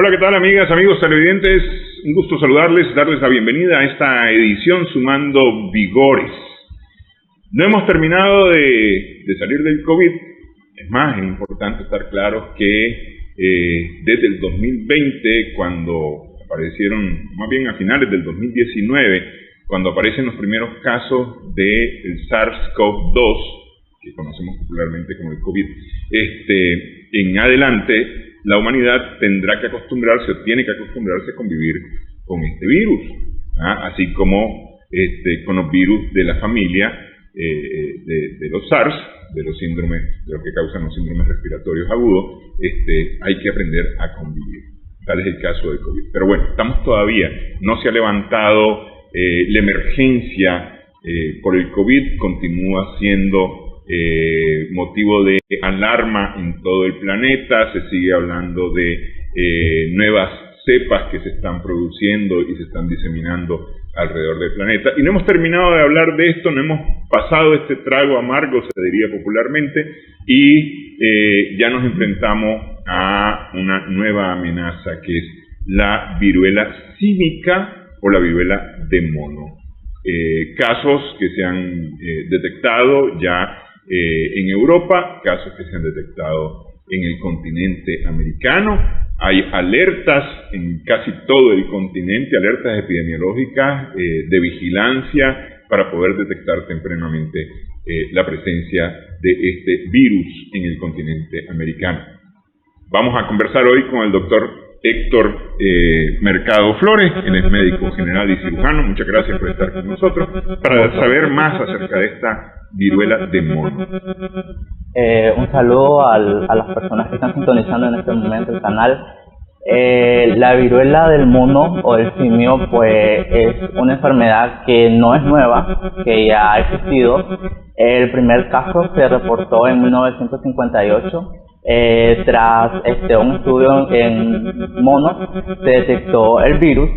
Hola, ¿qué tal, amigas, amigos televidentes? Un gusto saludarles, darles la bienvenida a esta edición Sumando Vigores. No hemos terminado de salir del COVID. Es más, es importante estar claros que desde el 2020, cuando aparecieron, más bien a finales del 2019, cuando aparecen los primeros casos del SARS-CoV-2, que conocemos popularmente como el COVID, en adelante, la humanidad tendrá que acostumbrarse o tiene que acostumbrarse a convivir con este virus, así como con los virus de la familia de los SARS, de los síndromes, de lo que causan los síndromes respiratorios agudos. Hay que aprender a convivir. Tal es el caso del COVID. Pero bueno, estamos todavía, no se ha levantado la emergencia por el COVID, continúa siendo motivo de alarma en todo el planeta. Se sigue hablando de nuevas cepas que se están produciendo y se están diseminando alrededor del planeta. Y no hemos terminado de hablar de esto, no hemos pasado este trago amargo, se diría popularmente, y ya nos enfrentamos a una nueva amenaza que es la viruela símica o la viruela de mono. Casos que se han detectado ya en Europa, casos que se han detectado en el continente americano. Hay alertas en casi todo el continente, alertas epidemiológicas de vigilancia para poder detectar tempranamente la presencia de este virus en el continente americano. Vamos a conversar hoy con el doctor Héctor Mercado Flores, él es médico general y cirujano. Muchas gracias por estar con nosotros para saber más acerca de esta viruela de mono. Un saludo a las personas que están sintonizando en este momento el canal. La viruela del mono o del simio pues es una enfermedad que no es nueva, que ya ha existido. El primer caso se reportó en 1958. Tras un estudio en monos se detectó el virus.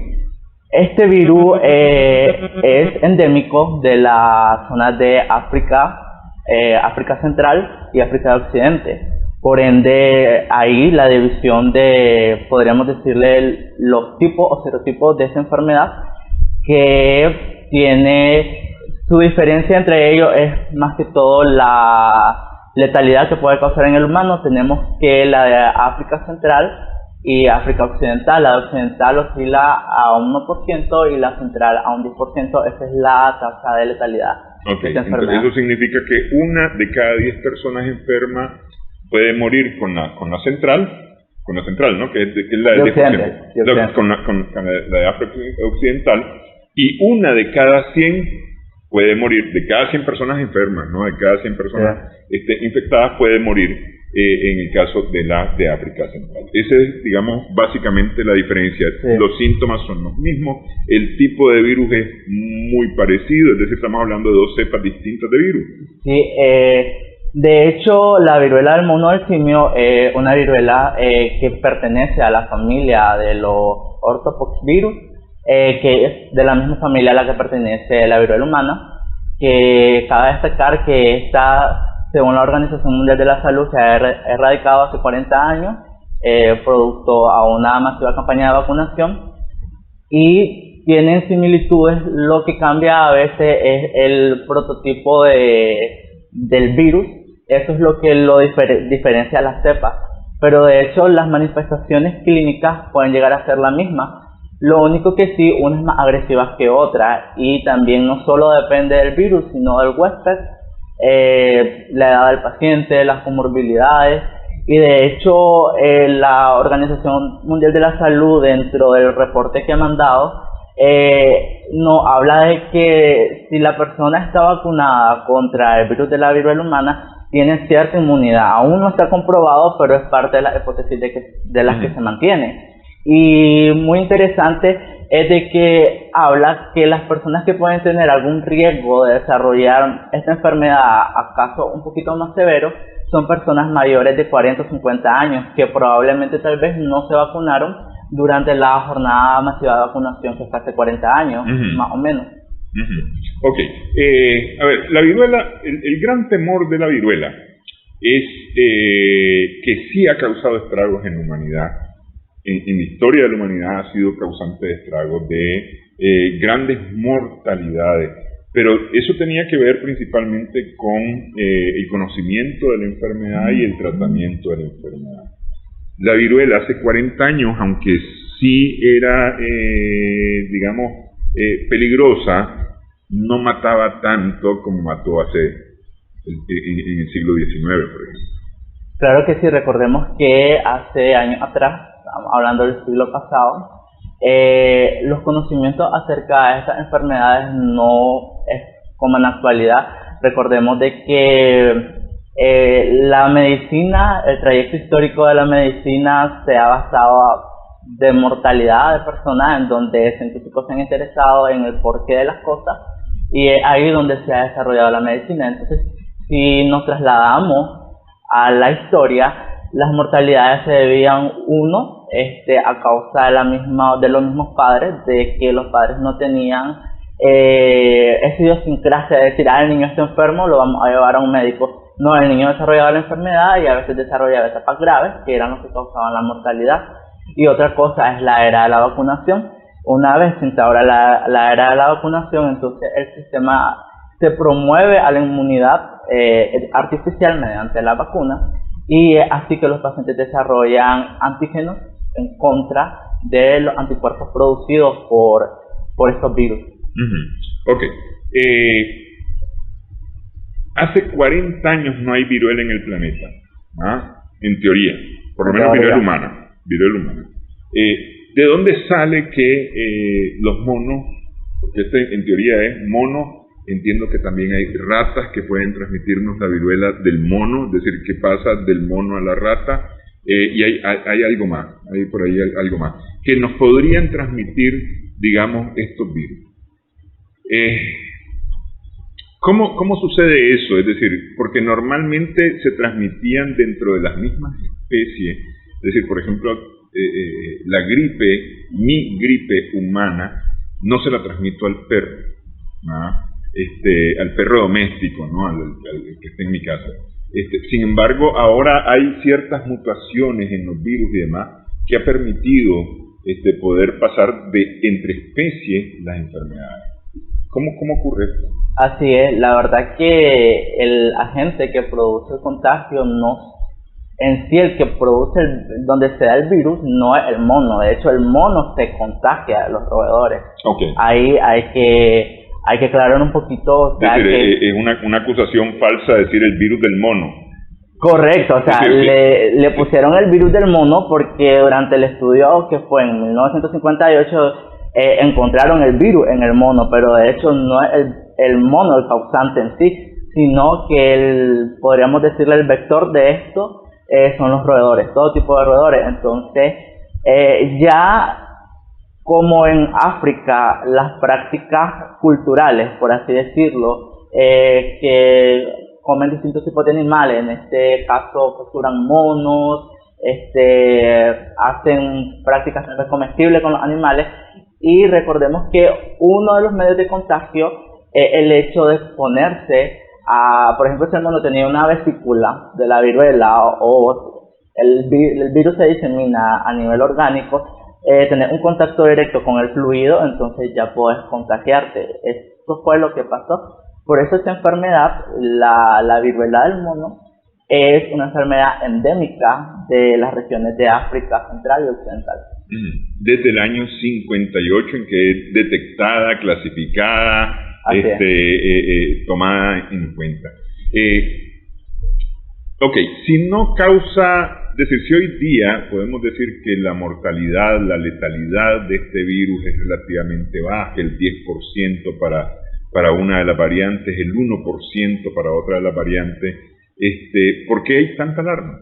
Este virus es endémico de la zona de África, África Central y África de Occidente. Por ende, ahí la división de, podríamos decirle, los tipos o serotipos de esta enfermedad, que tiene su diferencia entre ellos es más que todo la letalidad que puede causar en el humano. Tenemos que la de África Central y África Occidental. La de Occidental oscila a un 1% y la central a un 10%. Esa es la tasa de letalidad de esta enfermedad. Entonces eso significa que una de cada 10 personas enfermas puede morir con la central, ¿no? Que es la del 10%. Con la de África Occidental. Y una de cada 100 puede morir, de cada 100 personas enfermas, ¿no? De cada 100 personas infectadas puede morir en el caso de la de África Central. Esa es, digamos, básicamente la diferencia. Sí. Los síntomas son los mismos, el tipo de virus es muy parecido, es decir, estamos hablando de dos cepas distintas de virus. Sí, de hecho, la viruela del mono del simio es una viruela que pertenece a la familia de los ortopoxvirus, que es de la misma familia a la que pertenece la viruela humana, que cabe destacar que esta, según la Organización Mundial de la Salud, se ha erradicado hace 40 años, producto a una masiva campaña de vacunación, y tienen similitudes. Lo que cambia a veces es el prototipo del virus. Eso es lo que lo diferencia a las cepas, pero de hecho las manifestaciones clínicas pueden llegar a ser la misma. Lo único que sí, una es más agresiva que otra, y también no solo depende del virus, sino del huésped, la edad del paciente, las comorbilidades. Y de hecho la Organización Mundial de la Salud, dentro del reporte que ha mandado, nos habla de que si la persona está vacunada contra el virus de la viruela humana, tiene cierta inmunidad. Aún no está comprobado, pero es parte de la hipótesis de las que se mantiene. Y muy interesante es de que habla que las personas que pueden tener algún riesgo de desarrollar esta enfermedad, acaso un poquito más severo, son personas mayores de 40 o 50 años, que probablemente tal vez no se vacunaron durante la jornada masiva de vacunación que fue hace 40 años, más o menos. Ok, a ver, la viruela, el gran temor de la viruela es que sí ha causado estragos en la humanidad, en la historia de la humanidad ha sido causante de estragos, de grandes mortalidades. Pero eso tenía que ver principalmente con el conocimiento de la enfermedad y el tratamiento de la enfermedad. La viruela hace 40 años, aunque sí era, peligrosa, no mataba tanto como mató en el siglo XIX, por ejemplo. Claro que sí, recordemos que hace años atrás, hablando del siglo pasado, los conocimientos acerca de estas enfermedades no es como en la actualidad. Recordemos de que la medicina, el trayecto histórico de la medicina se ha basado de mortalidad de personas, en donde científicos se han interesado en el porqué de las cosas, y es ahí donde se ha desarrollado la medicina. Entonces, si nos trasladamos a la historia, las mortalidades se debían, a causa de los mismos padres, de que los padres no tenían esa idiosincrasia de decir, el niño está enfermo, lo vamos a llevar a un médico. No, el niño desarrollaba la enfermedad y a veces desarrollaba etapas graves, que eran los que causaban la mortalidad. Y otra cosa es la era de la vacunación. Una vez se instaura la era de la vacunación, entonces el sistema se promueve a la inmunidad artificial mediante la vacuna, y es así que los pacientes desarrollan antígenos en contra de los anticuerpos producidos por estos virus. Uh-huh. Ok. Hace 40 años no hay viruela en el planeta, en teoría, por lo menos viruela humana. ¿De dónde sale que los monos, porque en teoría es mono, entiendo que también hay ratas que pueden transmitirnos la viruela del mono, es decir, que pasa del mono a la rata, y hay algo más, hay por ahí algo más, que nos podrían transmitir, digamos, estos virus. ¿Cómo sucede eso? Es decir, porque normalmente se transmitían dentro de las mismas especies, es decir, por ejemplo, mi gripe humana, no se la transmito al perro, al perro doméstico, ¿no? al que esté en mi casa. Sin embargo, ahora hay ciertas mutaciones en los virus y demás que ha permitido poder pasar entre especies las enfermedades. ¿Cómo ocurre esto? Así es, la verdad que el agente que produce el contagio en sí, el que produce donde se da el virus no es el mono. De hecho, el mono se contagia de los roedores. Okay. Ahí hay que aclarar un poquito. Es una acusación falsa decir el virus del mono. Correcto, o sea, sí. Le pusieron el virus del mono porque durante el estudio que fue en 1958 encontraron el virus en el mono, pero de hecho no es el mono el causante en sí, sino que podríamos decirle el vector de esto son los roedores, todo tipo de roedores. Entonces, ya como en África, las prácticas culturales, por así decirlo, que comen distintos tipos de animales, en este caso capturan monos, hacen prácticas comestibles con los animales, y recordemos que uno de los medios de contagio es el hecho de exponerse a, por ejemplo, si el mono tenía una vesícula de la viruela o el virus se disemina a nivel orgánico, tener un contacto directo con el fluido, entonces ya puedes contagiarte. Esto fue lo que pasó. Por eso esta enfermedad, la viruela del mono, es una enfermedad endémica de las regiones de África Central y Occidental. Desde el año 58 en que es detectada, clasificada, tomada en cuenta. Si no causa, es decir, si hoy día podemos decir que la mortalidad, la letalidad de este virus es relativamente baja, el 10% para una de las variantes, el 1% para otra de las variantes, ¿por qué hay tanta alarma?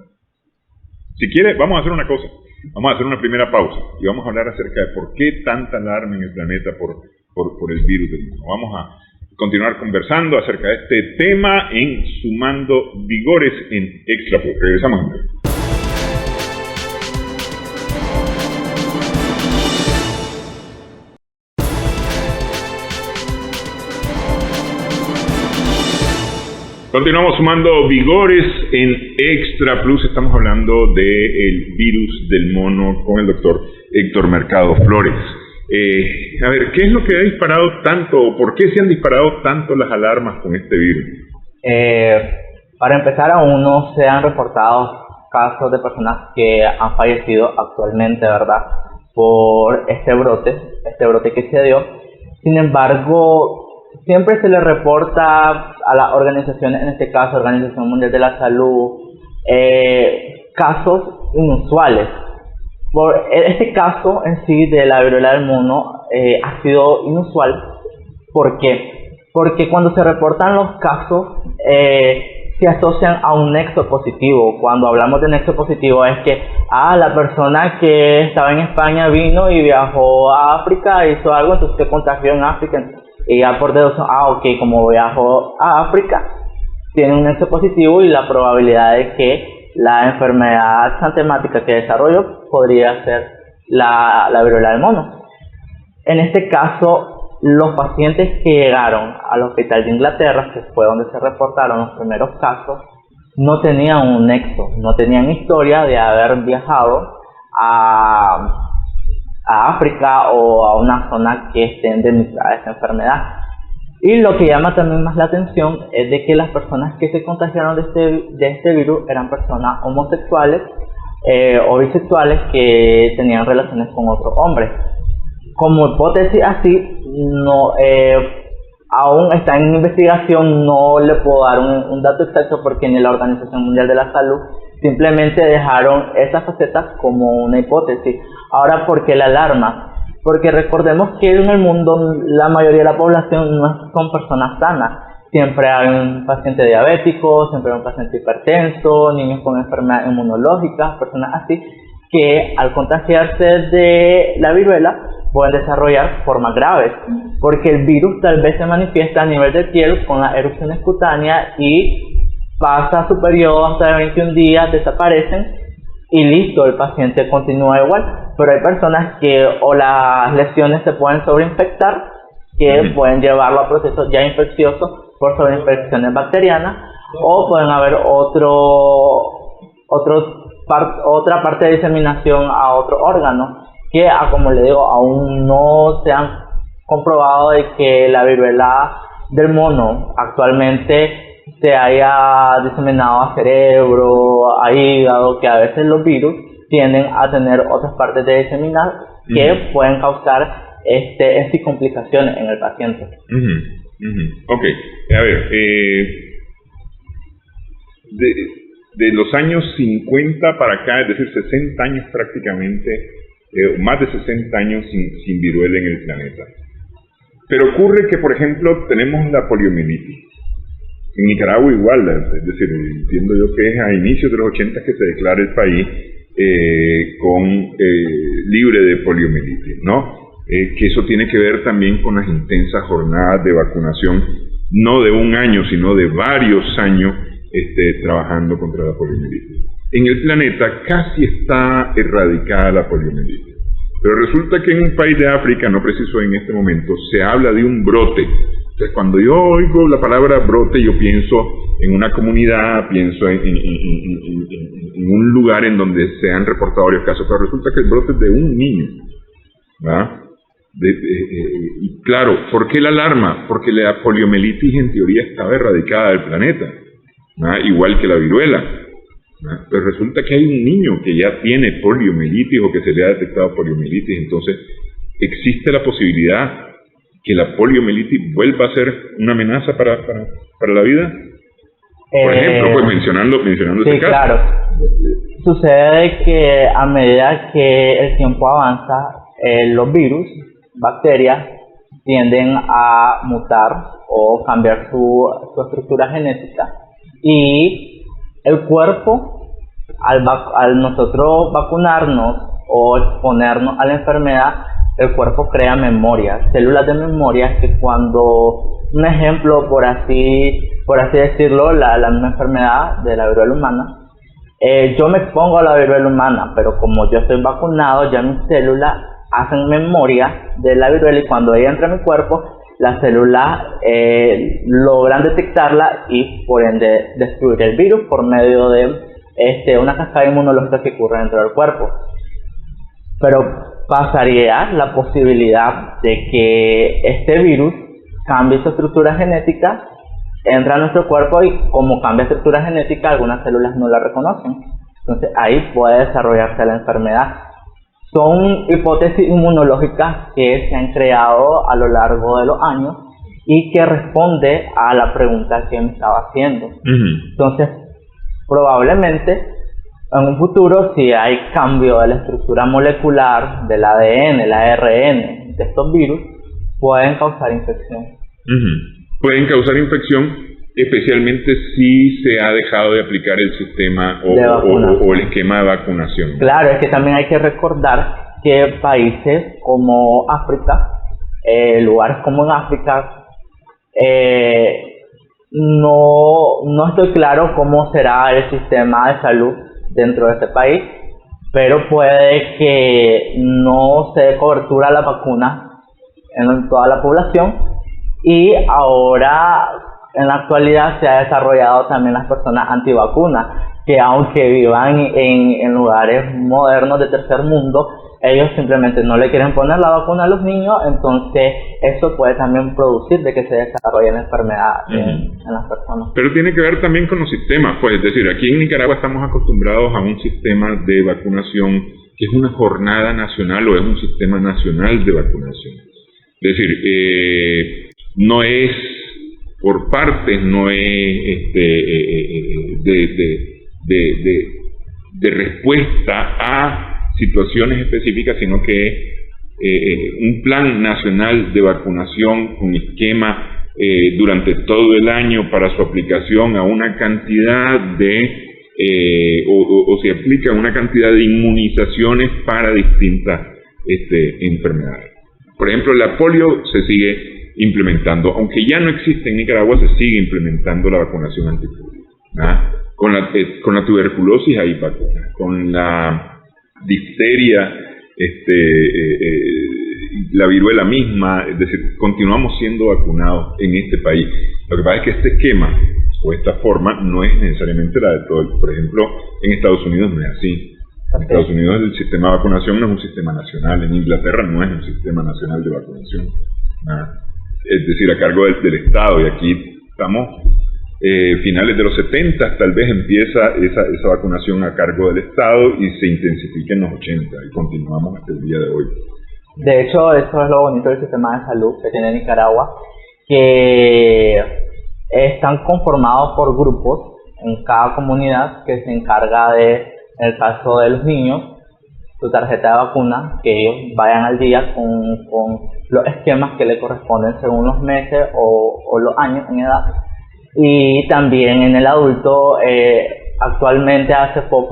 Si quiere, vamos a hacer una cosa. Vamos a hacer una primera pausa y vamos a hablar acerca de por qué tanta alarma en el planeta por el virus del mono. Vamos a continuar conversando acerca de este tema en Sumando Vigores en Extra Pop. Regresamos en breve. Continuamos sumando vigores en Extra Plus. Estamos hablando del virus del mono con el doctor Héctor Mercado Flores. A ver, ¿qué es lo que ha disparado tanto, o por qué se han disparado tanto las alarmas con este virus? Para empezar, aún no se han reportado casos de personas que han fallecido actualmente, ¿verdad?, por este brote que se dio. Sin embargo, siempre se le reporta a las organizaciones, en este caso Organización Mundial de la Salud, casos inusuales. Por este caso en sí de la viruela del mono ha sido inusual. ¿Por qué? Porque cuando se reportan los casos se asocian a un nexo positivo. Cuando hablamos de nexo positivo es que la persona que estaba en España vino y viajó a África, hizo algo, entonces se contagió en África. Y ya por deducción, como viajó a África, tiene un nexo positivo y la probabilidad de que la enfermedad xantemática que desarrolló podría ser la viruela del mono. En este caso, los pacientes que llegaron al hospital de Inglaterra, que fue donde se reportaron los primeros casos, no tenían un nexo, no tenían historia de haber viajado a África o a una zona que esté endemizada esta enfermedad. Y lo que llama también más la atención es de que las personas que se contagiaron de este virus eran personas homosexuales o bisexuales que tenían relaciones con otros hombres. Como hipótesis así, no, aún está en investigación, no le puedo dar un dato exacto porque ni la Organización Mundial de la Salud simplemente dejaron esas facetas como una hipótesis. Ahora, ¿por qué la alarma? Porque recordemos que en el mundo la mayoría de la población no son personas sanas. Siempre hay un paciente diabético, siempre hay un paciente hipertenso, niños con enfermedades inmunológicas, personas así, que al contagiarse de la viruela pueden desarrollar formas graves, porque el virus tal vez se manifiesta a nivel de piel con las erupciones cutáneas y pasa su periodo hasta de 21 días, desaparecen y listo, el paciente continúa igual. Pero hay personas que o las lesiones se pueden sobreinfectar, que pueden llevarlo a procesos ya infecciosos por sobreinfecciones bacterianas, o pueden haber otra parte de diseminación a otro órgano, que como le digo, aún no se han comprobado de que la viruela del mono actualmente se haya diseminado a cerebro, a hígado, que a veces los virus tienden a tener otras partes de diseminar que pueden causar en sí complicaciones en el paciente. Ok, a ver, de los años 50 para acá, es decir, 60 años prácticamente, más de 60 años sin viruela en el planeta. Pero ocurre que, por ejemplo, tenemos la poliomielitis. En Nicaragua igual, es decir, entiendo yo que es a inicios de los 80 que se declara el país libre de poliomielitis, ¿no? Que eso tiene que ver también con las intensas jornadas de vacunación, no de un año, sino de varios años trabajando contra la poliomielitis. En el planeta casi está erradicada la poliomielitis, pero resulta que en un país de África, no preciso en este momento, se habla de un brote. Entonces, cuando yo oigo la palabra brote, yo pienso en una comunidad, pienso en un lugar en donde se han reportado varios casos, pero resulta que el brote es de un niño, ¿verdad? Y claro, ¿por qué la alarma? Porque la poliomielitis en teoría estaba erradicada del planeta, ¿verdad? Igual que la viruela, ¿verdad? Pero resulta que hay un niño que ya tiene poliomielitis o que se le ha detectado poliomielitis. Entonces existe la posibilidad que la poliomielitis vuelva a ser una amenaza para la vida. Por ejemplo, pues mencionando sí, ese caso. Claro. Sucede que a medida que el tiempo avanza, los virus, bacterias, tienden a mutar o cambiar su estructura genética, y el cuerpo, al nosotros vacunarnos o exponernos a la enfermedad, el cuerpo crea memorias, células de memoria, que cuando, un ejemplo por así decirlo, la misma enfermedad de la viruela humana, yo me expongo a la viruela humana, pero como yo estoy vacunado, ya mis células hacen memoria de la viruela, y cuando ella entra en mi cuerpo, las células logran detectarla y por ende destruir el virus por medio de una cascada inmunológica que ocurre dentro del cuerpo. Pero pasaría la posibilidad de que este virus cambie su estructura genética, entra a nuestro cuerpo y como cambia estructura genética, algunas células no la reconocen. Entonces ahí puede desarrollarse la enfermedad. Son hipótesis inmunológicas que se han creado a lo largo de los años y que responde a la pregunta que me estaba haciendo. Entonces, probablemente en un futuro, si hay cambio de la estructura molecular del ADN, el ARN de estos virus, pueden causar infección. Pueden causar infección, especialmente si se ha dejado de aplicar el sistema o el esquema de vacunación. Claro, es que también hay que recordar que países como África, lugares como en África, no estoy claro cómo será el sistema de salud dentro de este país, pero puede que no se dé cobertura a la vacuna en toda la población, y ahora en la actualidad se ha desarrollado también las personas antivacunas, que aunque vivan en lugares modernos de tercer mundo, ellos simplemente no le quieren poner la vacuna a los niños, entonces eso puede también producir de que se desarrolle la enfermedad en las personas. Pero tiene que ver también con los sistemas, pues es decir, aquí en Nicaragua estamos acostumbrados a un sistema de vacunación que es una jornada nacional o es un sistema nacional de vacunación. Es decir, no es por partes, no es de respuesta a situaciones específicas, sino que es un plan nacional de vacunación, un esquema durante todo el año para su aplicación a una cantidad o se aplica una cantidad de inmunizaciones para distintas enfermedades. Por ejemplo, la polio se sigue implementando, aunque ya no existe en Nicaragua, se sigue implementando la vacunación antipolio. Con la tuberculosis hay vacunas, con la difteria, la viruela misma, es decir, continuamos siendo vacunados en este país. Lo que pasa es que este esquema o esta forma no es necesariamente la de todo. Por ejemplo, en Estados Unidos no es así. En Estados Unidos el sistema de vacunación no es un sistema nacional, en Inglaterra no es un sistema nacional de vacunación. Es decir, a cargo del Estado, y aquí estamos finales de los 70, tal vez empieza esa vacunación a cargo del Estado y se intensifica en los 80 y continuamos hasta el día de hoy. De hecho, eso es lo bonito del sistema de salud que tiene Nicaragua, que están conformados por grupos en cada comunidad que se encarga de, en el caso de los niños, su tarjeta de vacuna, que ellos vayan al día con los esquemas que le corresponden según los meses o los años en edad. Y también en el adulto, actualmente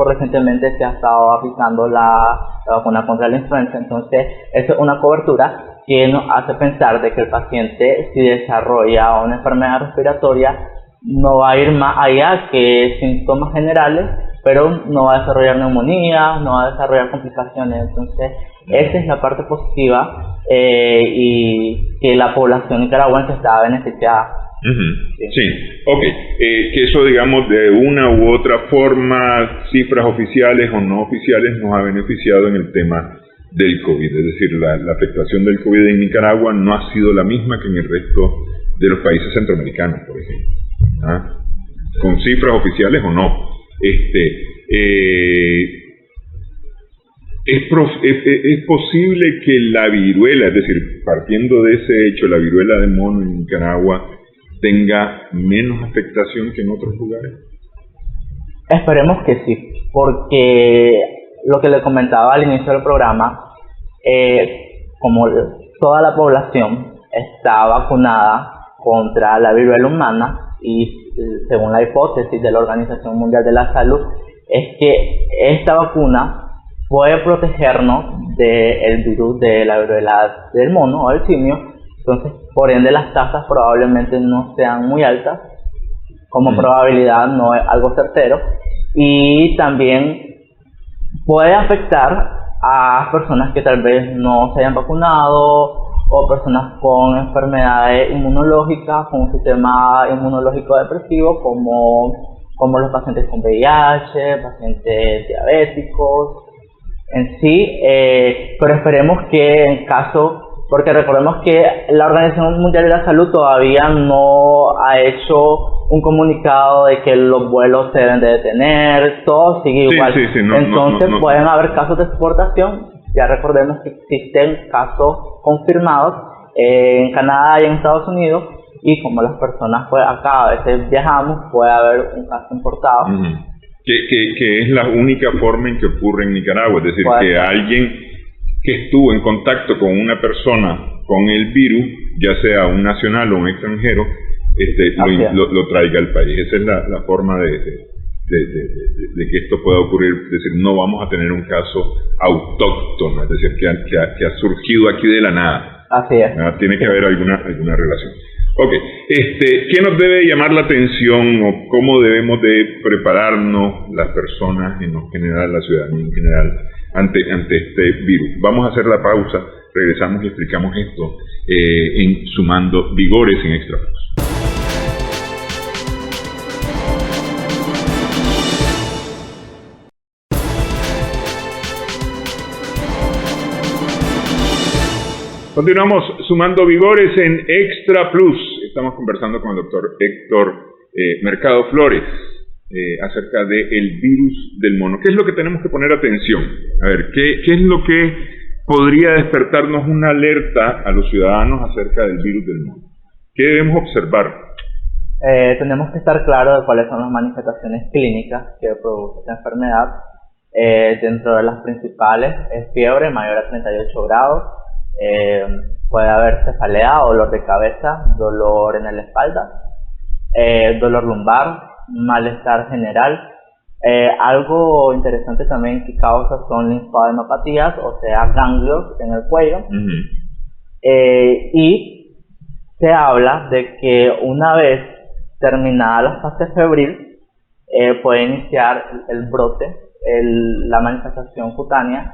recientemente se ha estado aplicando la vacuna contra la influenza, entonces eso es una cobertura que nos hace pensar de que el paciente, si desarrolla una enfermedad respiratoria, no va a ir más allá que síntomas generales, pero no va a desarrollar neumonía, no va a desarrollar complicaciones. Entonces esa es la parte positiva, y que la población nicaragüense está beneficiada. Sí, ok. Que eso, digamos, de una u otra forma, cifras oficiales o no oficiales, nos ha beneficiado en el tema del COVID. Es decir, la afectación del COVID en Nicaragua no ha sido la misma que en el resto de los países centroamericanos, por ejemplo. Con cifras oficiales o no. Es posible que la viruela, es decir, partiendo de ese hecho, la viruela de mono en Nicaragua tenga menos afectación que en otros lugares. Esperemos que sí, porque lo que le comentaba al inicio del programa, como toda la población está vacunada contra la viruela humana, y según la hipótesis de la Organización Mundial de la Salud, es que esta vacuna puede protegernos del virus de la viruela del mono o del simio. Entonces, por ende, las tasas probablemente no sean muy altas, como probabilidad no es algo certero, y también puede afectar a personas que tal vez no se hayan vacunado o personas con enfermedades inmunológicas, con un sistema inmunológico depresivo, como los pacientes con VIH, pacientes diabéticos, en sí, pero esperemos que en caso, porque recordemos que la Organización Mundial de la Salud todavía no ha hecho un comunicado de que los vuelos se deben de detener, todo sigue igual. Sí, Entonces pueden haber casos de exportación, ya recordemos que existen casos confirmados en Canadá y en Estados Unidos, y como las personas pues acá a veces viajamos, puede haber un caso importado. Que es la única forma en que ocurre en Nicaragua, es decir, que alguien que estuvo en contacto con una persona con el virus, ya sea un nacional o un extranjero, lo traiga al país. Esa es la forma de que esto pueda ocurrir. Es decir, no vamos a tener un caso autóctono, es decir, que ha surgido aquí de la nada. Así es. Tiene que haber alguna relación. Ok, ¿qué nos debe llamar la atención o cómo debemos de prepararnos las personas en general, la ciudadanía en general, ante este virus? Vamos a hacer la pausa, regresamos y explicamos esto en Sumando Vigores en Extra Plus. Continuamos sumando vigores en Extra Plus. Estamos conversando con el doctor Héctor Mercado Flores acerca del virus del mono. ¿Qué es lo que tenemos que poner atención? A ver, ¿qué es lo que podría despertarnos una alerta a los ciudadanos acerca del virus del mono? ¿Qué debemos observar? Tenemos que estar claros de cuáles son las manifestaciones clínicas que produce esta enfermedad. Dentro de las principales es fiebre mayor a 38 grados. Puede haber cefalea, dolor de cabeza, dolor en la espalda, dolor lumbar, malestar general. Algo interesante también que causa son linfadenopatías, o sea, ganglios en el cuello. Y se habla de que una vez terminada la fase febril, puede iniciar el brote, la manifestación cutánea,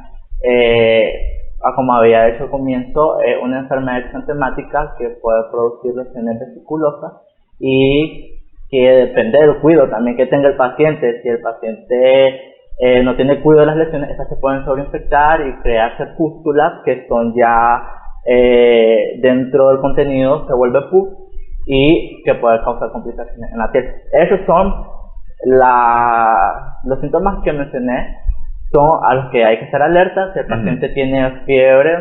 como había hecho al comienzo, una enfermedad exantemática que puede producir lesiones vesiculosas y que depende del cuidado también que tenga el paciente. Si el paciente no tiene cuidado de las lesiones, estas se pueden sobreinfectar y crearse pústulas que son ya dentro del contenido, se vuelve pus y que puede causar complicaciones en la piel. Esos son los síntomas que mencioné, son a los que hay que estar alerta. Si el paciente tiene fiebre,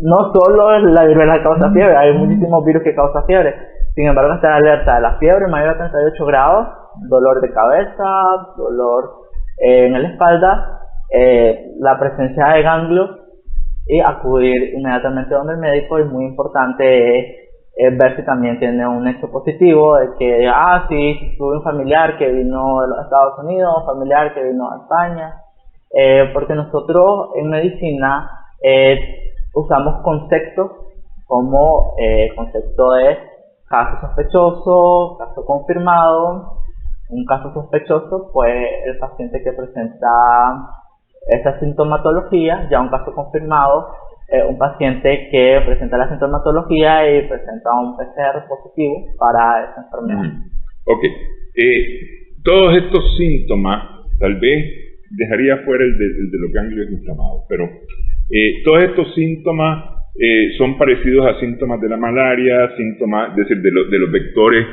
no solo la viruela causa fiebre, hay muchísimos virus que causan fiebre. Sin embargo, estar alerta de la fiebre mayor a 38 grados, dolor de cabeza, dolor en la espalda, la presencia de ganglios, y acudir inmediatamente donde el médico. Es muy importante ver si también tiene un nexo positivo, de que, sí, tuve un familiar que vino de los Estados Unidos, un familiar que vino a España, porque nosotros en medicina usamos conceptos como concepto de caso sospechoso, caso confirmado. Un caso sospechoso, pues el paciente que presenta esa sintomatología. Ya un caso confirmado, un paciente que presenta la sintomatología y presenta un PCR positivo para esa enfermedad. Ok. Todos estos síntomas, tal vez dejaría fuera el de los ganglios inflamados, pero todos estos síntomas son parecidos a síntomas de la malaria, síntomas, es decir, de los vectores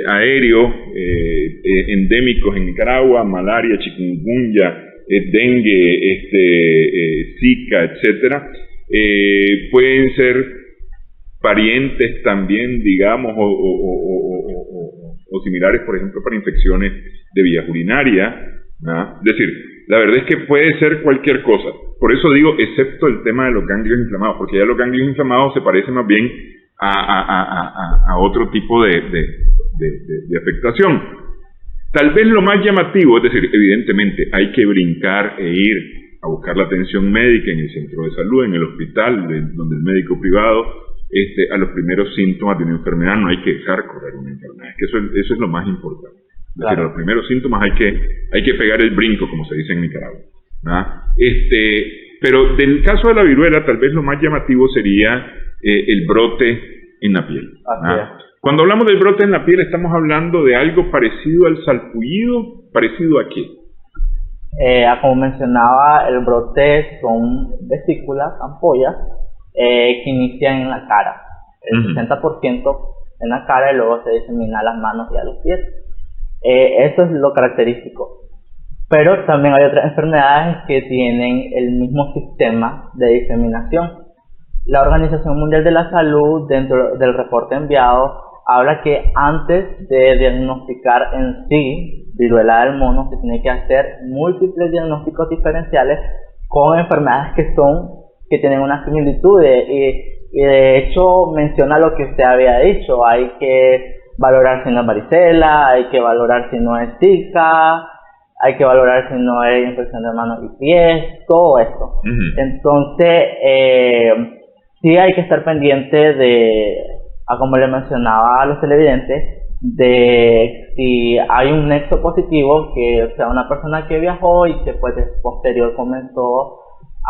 aéreos endémicos en Nicaragua: malaria, chikungunya, dengue, zika, etcétera. Pueden ser parientes también, digamos, o similares, por ejemplo, para infecciones de vías urinarias, ¿no? Es decir, la verdad es que puede ser cualquier cosa. Por eso digo, excepto el tema de los ganglios inflamados, porque ya los ganglios inflamados se parecen más bien a otro tipo de afectación. Tal vez lo más llamativo, es decir, evidentemente hay que brincar e ir a buscar la atención médica en el centro de salud, en el hospital, donde el médico privado, a los primeros síntomas de una enfermedad. No hay que dejar correr una enfermedad, es que eso es lo más importante. Es decir, a los primeros síntomas hay que pegar el brinco, como se dice en Nicaragua, ¿no? Pero del caso de la viruela, tal vez lo más llamativo sería el brote en la piel. Así es. Cuando hablamos del brote en la piel, estamos hablando de algo parecido al salpullido. ¿Parecido a qué? Como mencionaba, el brote son vesículas, ampollas, que inician en la cara. El 60% en la cara y luego se disemina a las manos y a los pies. Eso es lo característico. Pero también hay otras enfermedades que tienen el mismo sistema de diseminación. La Organización Mundial de la Salud, dentro del reporte enviado, habla que antes de diagnosticar en sí viruela del mono, se tiene que hacer múltiples diagnósticos diferenciales con enfermedades que tienen una similitud y de hecho menciona lo que usted había dicho. Hay que valorar si no es varicela, hay que valorar si no es Zika, hay que valorar si no es infección de manos y pies, todo esto. Entonces, sí hay que estar pendiente como le mencionaba a los televidentes, de si hay un nexo positivo, que sea una persona que viajó y que pues posterior comenzó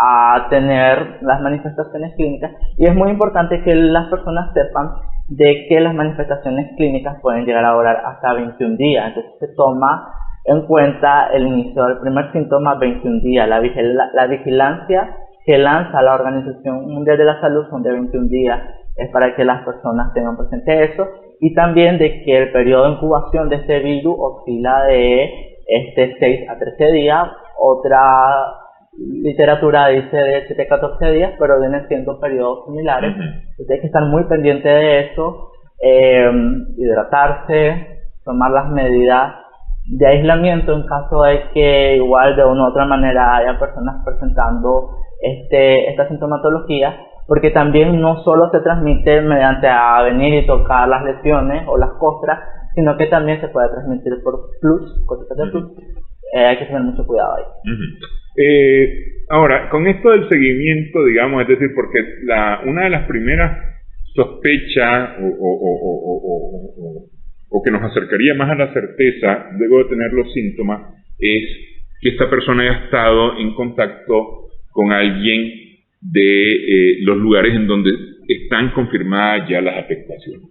a tener las manifestaciones clínicas. Y es muy importante que las personas sepan de que las manifestaciones clínicas pueden llegar a durar hasta 21 días. Entonces se toma en cuenta el inicio del primer síntoma, 21 días. La vigilancia que lanza la Organización Mundial de la Salud son de 21 días. Es para que las personas tengan presente eso, y también de que el periodo de incubación de este virus oscila de 6 a 13 días. Otra literatura dice de 7 a 14 días, pero vienen siendo periodos similares. Entonces hay que estar muy pendiente de eso, hidratarse, tomar las medidas de aislamiento en caso de que igual de una u otra manera haya personas presentando esta sintomatología, porque también no solo se transmite mediante a venir y tocar las lesiones o las costras, sino que también se puede transmitir por flux, cositas de flux. Hay que tener mucho cuidado ahí. Ahora, con esto del seguimiento, digamos, es decir, porque una de las primeras sospechas o que nos acercaría más a la certeza, luego de tener los síntomas, es que esta persona haya estado en contacto con alguien de los lugares en donde están confirmadas ya las afectaciones.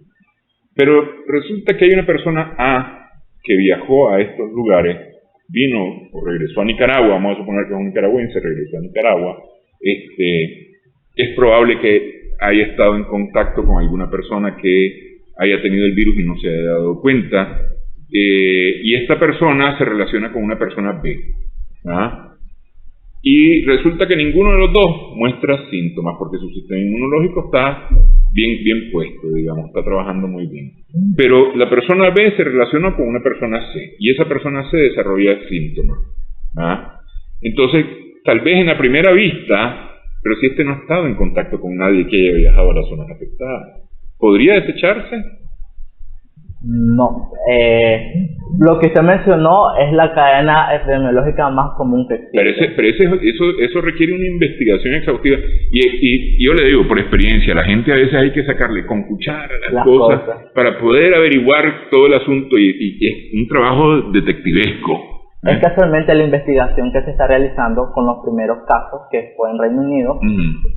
Pero resulta que hay una persona A que viajó a estos lugares, vino o regresó a Nicaragua, vamos a suponer que es un nicaragüense, regresó a Nicaragua, es probable que haya estado en contacto con alguna persona que haya tenido el virus y no se haya dado cuenta, y esta persona se relaciona con una persona B, ¿ah? Y resulta que ninguno de los dos muestra síntomas, porque su sistema inmunológico está bien puesto, digamos, está trabajando muy bien. Pero la persona B se relaciona con una persona C, y esa persona C desarrolla síntomas, ¿ah? Entonces, tal vez en la primera vista, pero si no ha estado en contacto con nadie que haya viajado a las zonas afectadas, ¿podría desecharse? No. Lo que usted mencionó es la cadena epidemiológica más común que existe. Pero eso requiere una investigación exhaustiva. Y yo le digo, por experiencia, a la gente a veces hay que sacarle con cuchara las cosas para poder averiguar todo el asunto, y es un trabajo detectivesco. Es casualmente la investigación que se está realizando con los primeros casos, que fue en Reino Unido,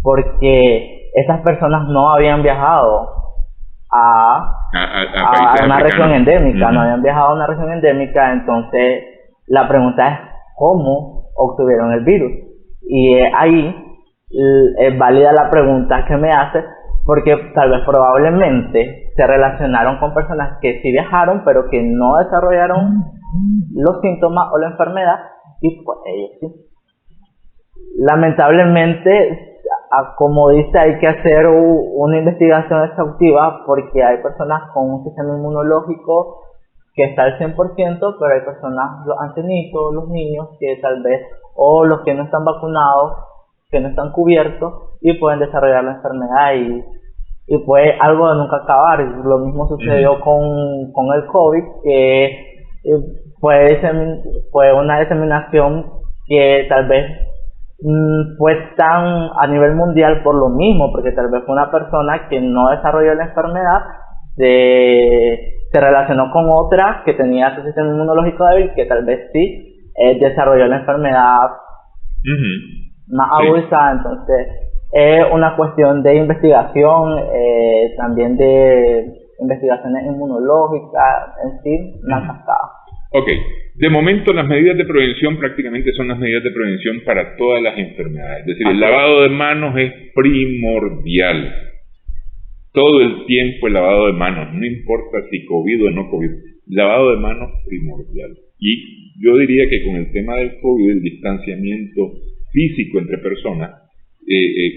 porque esas personas no habían viajado a una región endémica, no habían viajado a una región endémica. Entonces la pregunta es ¿cómo obtuvieron el virus? Y ahí es válida la pregunta que me hace, porque tal vez probablemente se relacionaron con personas que sí viajaron pero que no desarrollaron los síntomas o la enfermedad, y pues ellos sí. Lamentablemente, como dice, hay que hacer una investigación exhaustiva, porque hay personas con un sistema inmunológico que está al 100%, pero hay personas, los ancianitos, los niños, que tal vez, o los que no están vacunados, que no están cubiertos, y pueden desarrollar la enfermedad, y puede algo de nunca acabar. Lo mismo sucedió con el COVID, que fue una diseminación que tal vez fue tan a nivel mundial por lo mismo, porque tal vez fue una persona que no desarrolló la enfermedad, se relacionó con otra que tenía su sistema inmunológico débil, que tal vez sí desarrolló la enfermedad. más agudizada, entonces es una cuestión de investigación, también de investigaciones inmunológicas, en sí, una cascada. Ok, de momento las medidas de prevención prácticamente son las medidas de prevención para todas las enfermedades, es decir, el lavado de manos es primordial. Todo el tiempo el lavado de manos, no importa si COVID o no COVID, lavado de manos primordial. Y yo diría que con el tema del COVID, el distanciamiento físico entre personas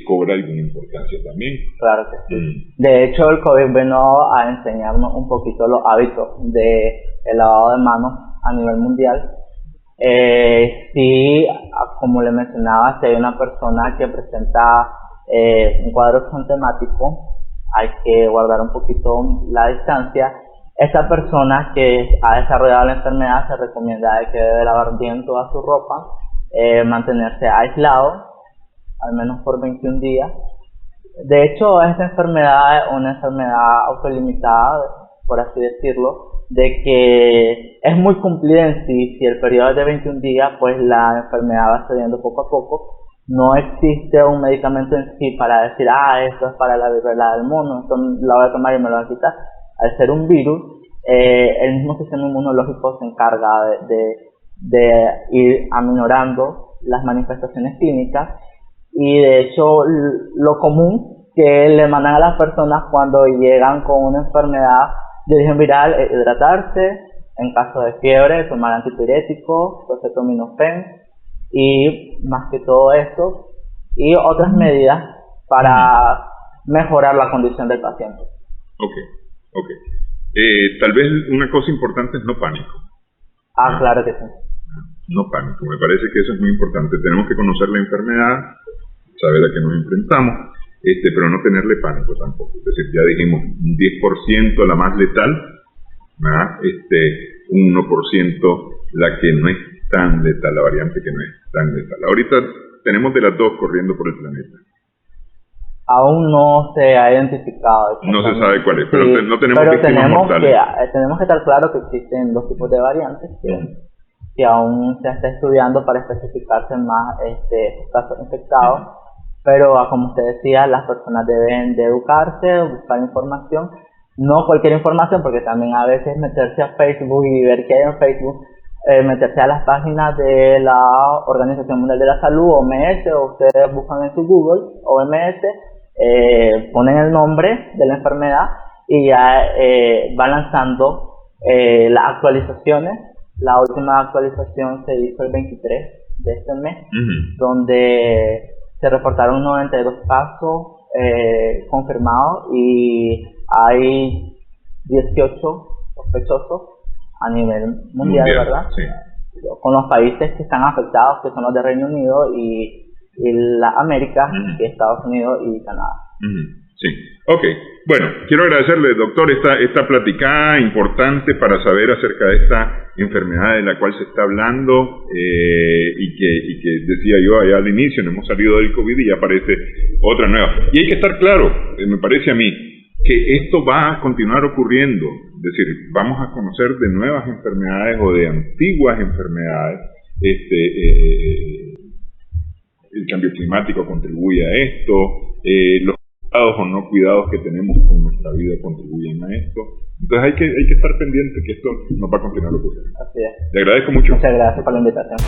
cobra alguna importancia también. Claro que sí. De hecho, el COVID vino a enseñarnos un poquito los hábitos del lavado de manos a nivel mundial. Sí, como le mencionaba, si hay una persona que presenta un cuadro exantemático, hay que guardar un poquito la distancia. Esta persona que ha desarrollado la enfermedad se recomienda que debe lavar bien toda su ropa, mantenerse aislado, al menos por 21 días. De hecho, esta enfermedad es una enfermedad autolimitada, por así decirlo, de que es muy cumplida en sí. Si el periodo es de 21 días, pues la enfermedad va cediendo poco a poco. No existe un medicamento en sí para decir, esto es para la viruela del mono, esto la voy a tomar y me lo voy a quitar. Al ser un virus, el mismo sistema inmunológico se encarga de ir aminorando las manifestaciones clínicas, y de hecho lo común que le mandan a las personas cuando llegan con una enfermedad de origen viral es hidratarse, en caso de fiebre tomar antipiréticos, acetaminofén, y más que todo esto y otras medidas para mejorar la condición del paciente. Ok. Tal vez una cosa importante es no pánico. Claro que sí. No pánico, me parece que eso es muy importante. Tenemos que conocer la enfermedad, saber a qué nos enfrentamos, pero no tenerle pánico tampoco. Es decir, ya dijimos, un 10% la más letal, un 1% la que no es tan letal, la variante que no es tan letal. Ahorita tenemos de las dos corriendo por el planeta. Aún no se ha identificado. No se sabe cuál es, pero sí, no tenemos víctimas mortales. Tenemos que estar claro que existen dos tipos de variantes que aún se está estudiando para especificarse más estos casos infectados. Pero como usted decía, las personas deben de educarse, buscar información, no cualquier información, porque también a veces meterse a Facebook y ver qué hay en Facebook, meterse a las páginas de la Organización Mundial de la Salud, OMS, o ustedes buscan en su Google, OMS, ponen el nombre de la enfermedad y ya van lanzando las actualizaciones. La última actualización se hizo el 23 de este mes, donde se reportaron 92 casos confirmados y hay 18 sospechosos a nivel mundial, ¿verdad? Sí. Con los países que están afectados, que son los de Reino Unido y la América, que es Estados Unidos y Canadá. Sí, ok. Bueno, quiero agradecerle, doctor, esta platicada importante para saber acerca de esta enfermedad de la cual se está hablando y que decía yo allá al inicio, no hemos salido del COVID y ya aparece otra nueva. Y hay que estar claro, me parece a mí, que esto va a continuar ocurriendo, es decir, vamos a conocer de nuevas enfermedades o de antiguas enfermedades. El cambio climático contribuye a esto, los cuidados o no cuidados que tenemos con nuestra vida contribuyen a esto. Entonces hay que estar pendiente que esto nos va a continuar ocurriendo. Así es. Le agradezco mucho. Muchas gracias por la invitación.